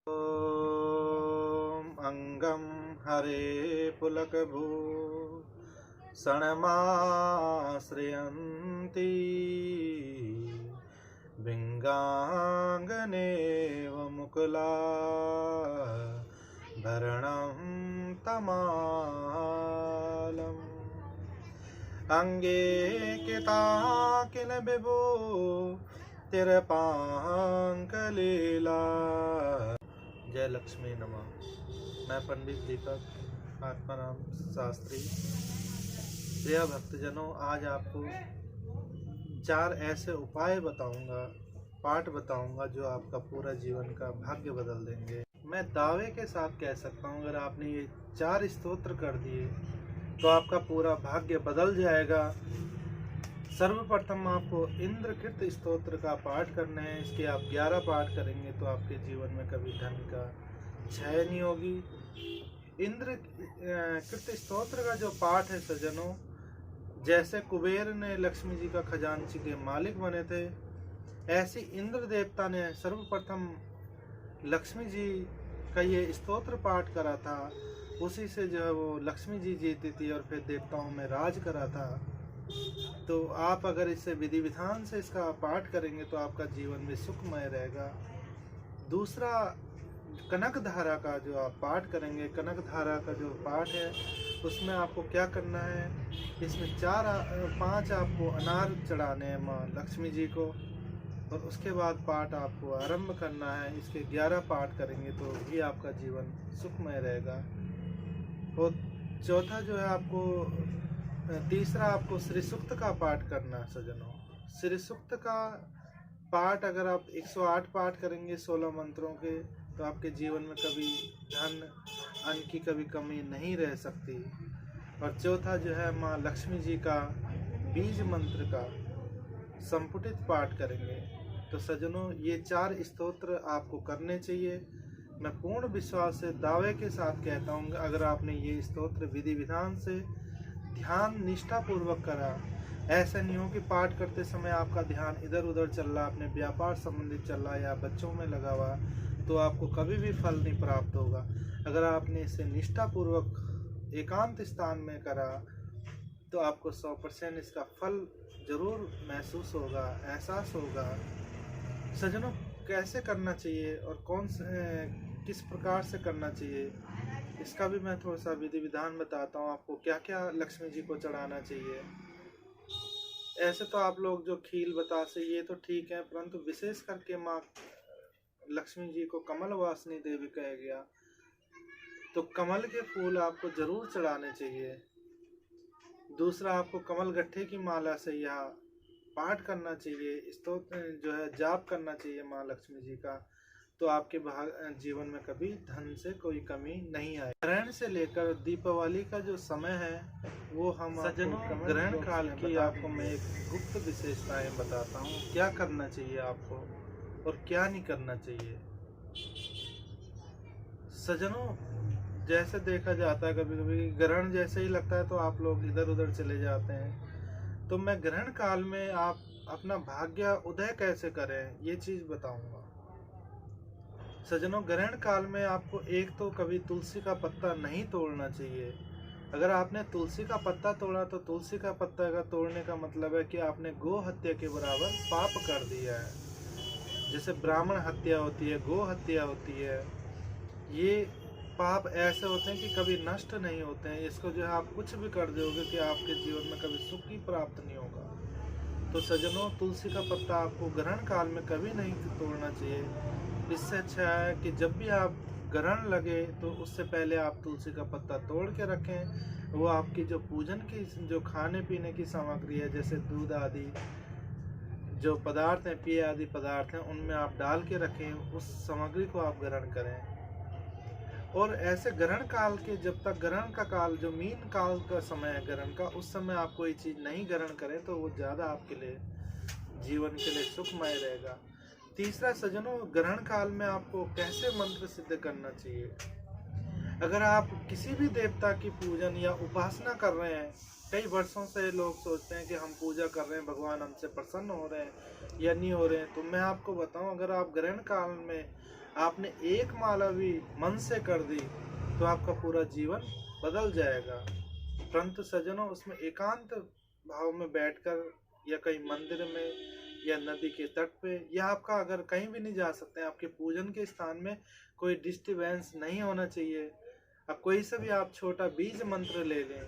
ॐ अङ्गं हरे पुलकभूषणमाश्रयन्ती बिङ्गाङ्गनेव मुकुलाभरणं तमालम् अङ्गे किल विभो तिरपाङ्कलीला। जय लक्ष्मी नमः। मैं पंडित दीपक आत्माराम शास्त्री। प्रिय भक्तजनों, आज आपको 4 ऐसे उपाय बताऊंगा, पाठ बताऊंगा जो आपका पूरा जीवन का भाग्य बदल देंगे। मैं दावे के साथ कह सकता हूं, अगर आपने ये 4 स्तोत्र कर दिए तो आपका पूरा भाग्य बदल जाएगा। सर्वप्रथम आपको इंद्रकृत स्तोत्र का पाठ करना है। इसके आप 11 पाठ करेंगे तो आपके जीवन में कभी धन का क्षय नहीं होगी। इंद्रकृत स्तोत्र का जो पाठ है सज्जनों, जैसे कुबेर ने लक्ष्मी जी का खजांची के मालिक बने थे, ऐसी इंद्र देवता ने सर्वप्रथम लक्ष्मी जी का ये स्तोत्र पाठ करा था। उसी से जो है वो लक्ष्मी जी जीती थी और फिर देवताओं में राज करा था। तो आप अगर इससे विधि विधान से इसका पाठ करेंगे तो आपका जीवन में सुखमय रहेगा। दूसरा, कनक धारा का जो आप पाठ करेंगे, कनक धारा का जो पाठ है उसमें आपको क्या करना है, इसमें 5 आपको अनार चढ़ाने हैं माँ लक्ष्मी जी को, और उसके बाद पाठ आपको आरंभ करना है। इसके 11 पाठ करेंगे तो भी आपका जीवन सुखमय रहेगा। और चौथा जो है तीसरा आपको श्री सूक्त का पाठ करना है सज्जनों। श्री सूक्त का पाठ अगर आप 108 पाठ करेंगे 16 मंत्रों के, तो आपके जीवन में कभी धन अन्न की कभी कमी नहीं रह सकती। और चौथा जो है माँ लक्ष्मी जी का बीज मंत्र का संपुटित पाठ करेंगे। तो सज्जनों, ये 4 स्तोत्र आपको करने चाहिए। मैं पूर्ण विश्वास से दावे के साथ कहता हूँ, अगर आपने ये स्तोत्र विधि विधान से ध्यान निष्ठा पूर्वक करा, ऐसा नहीं हो कि पाठ करते समय आपका ध्यान इधर उधर चल रहा, अपने व्यापार संबंधित चल रहा या बच्चों में लगा हुआ, तो आपको कभी भी फल नहीं प्राप्त होगा। अगर आपने इसे निष्ठा पूर्वक एकांत स्थान में करा तो आपको 100% इसका फल जरूर महसूस होगा, एहसास होगा। सज्जनों, कैसे करना चाहिए और किस प्रकार से करना चाहिए, इसका भी मैं थोड़ा सा विधि विधान बताता हूँ आपको। क्या क्या लक्ष्मी जी को चढ़ाना चाहिए। ऐसे तो आप लोग जो खील बतासे ये तो ठीक है, परंतु विशेष करके माँ लक्ष्मी जी को कमल वासनी देवी कहा गया, तो कमल के फूल आपको जरूर चढ़ाने चाहिए। दूसरा, आपको कमल गट्ठे की माला से यह पाठ करना चाहिए, स्तोत्र जो है जाप करना चाहिए माँ लक्ष्मी जी का, तो आपके जीवन में कभी धन से कोई कमी नहीं आए। ग्रहण से लेकर दीपावली का जो समय है वो हम सज्जनों ग्रहण काल की आपको मैं एक गुप्त विशेषताएं बताता हूँ, क्या करना चाहिए आपको और क्या नहीं करना चाहिए। सज्जनों, जैसे देखा जाता है कभी कभी ग्रहण जैसे ही लगता है तो आप लोग इधर उधर चले जाते हैं। तो मैं ग्रहण काल में आप अपना भाग्य उदय कैसे करें ये चीज बताऊंगा। सज्जनों, ग्रहण काल में आपको एक तो कभी तुलसी का पत्ता नहीं तोड़ना चाहिए। अगर आपने तुलसी का पत्ता तोड़ा तो तुलसी का पत्ता का तोड़ने का मतलब है कि आपने गो हत्या के बराबर पाप कर दिया है। जैसे ब्राह्मण हत्या होती है, गो हत्या होती है, ये पाप ऐसे होते हैं कि कभी नष्ट नहीं होते हैं। इसको जो है आप कुछ भी कर दोगे कि आपके जीवन में कभी सुख ही प्राप्त नहीं होगा। तो सज्जनों, तुलसी का पत्ता आपको ग्रहण काल में कभी नहीं तोड़ना चाहिए। इससे अच्छा है कि जब भी आप ग्रहण लगे तो उससे पहले आप तुलसी का पत्ता तोड़ के रखें। वो आपकी जो पूजन की जो खाने पीने की सामग्री है, जैसे दूध आदि जो पदार्थ हैं, पेय आदि पदार्थ हैं, उनमें आप डाल के रखें, उस सामग्री को आप ग्रहण करें। और ऐसे ग्रहण काल के, जब तक ग्रहण का काल जो मीन काल का समय है ग्रहण का, उस समय आप कोई चीज़ नहीं ग्रहण करें तो वो ज़्यादा आपके लिए जीवन के लिए सुखमय रहेगा। तीसरा सज्जनों, ग्रहण काल में आपको कैसे मंत्र सिद्ध करना चाहिए। अगर आप किसी भी देवता की पूजन या उपासना कर रहे हैं कई वर्षों से लोग सोचते हैं कि हम पूजा कर रहे हैं, भगवान हमसे प्रसन्न हो रहे हैं या नहीं हो रहे हैं। तो मैं आपको बताऊं, अगर आप ग्रहण काल में आपने एक माला भी मन से कर दी तो आपका पूरा जीवन बदल जाएगा। परंतु सज्जनों, उसमें एकांत भाव में बैठकर या कहीं मंदिर में या नदी के तट पे, या आपका अगर कहीं भी नहीं जा सकते हैं, आपके पूजन के स्थान में कोई डिस्टरबेंस नहीं होना चाहिए। अब कोई से भी आप छोटा बीज मंत्र ले लें,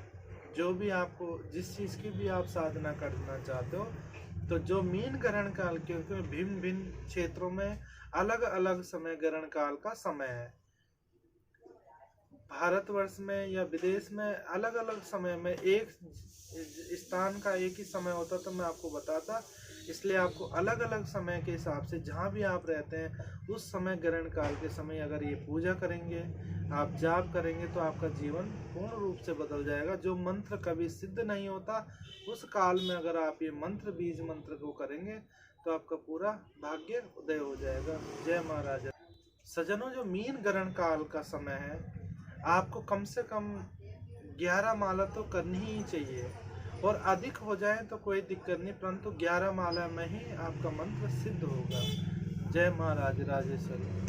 जो भी आपको जिस चीज़ की भी आप साधना करना चाहते हो, तो जो मीन ग्रहण काल, क्योंकि भिन्न भिन्न क्षेत्रों में अलग अलग समय ग्रहण काल का समय है। भारतवर्ष में या विदेश में अलग अलग समय में एक स्थान का एक ही समय होता, तो मैं आपको बताता। इसलिए आपको अलग अलग समय के हिसाब से जहाँ भी आप रहते हैं उस समय ग्रहण काल के समय अगर ये पूजा करेंगे, आप जाप करेंगे, तो आपका जीवन पूर्ण रूप से बदल जाएगा। जो मंत्र कभी सिद्ध नहीं होता, उस काल में अगर आप ये मंत्र बीज मंत्र को करेंगे तो आपका पूरा भाग्य उदय हो जाएगा। जय महाराज। सज्जनों, जो मीन ग्रहण काल का समय है, आपको कम से कम 11 माला तो करनी ही चाहिए, और अधिक हो जाए तो कोई दिक्कत नहीं, परंतु 11 माला में ही आपका मंत्र सिद्ध होगा। जय महाराज राजेश्वरी।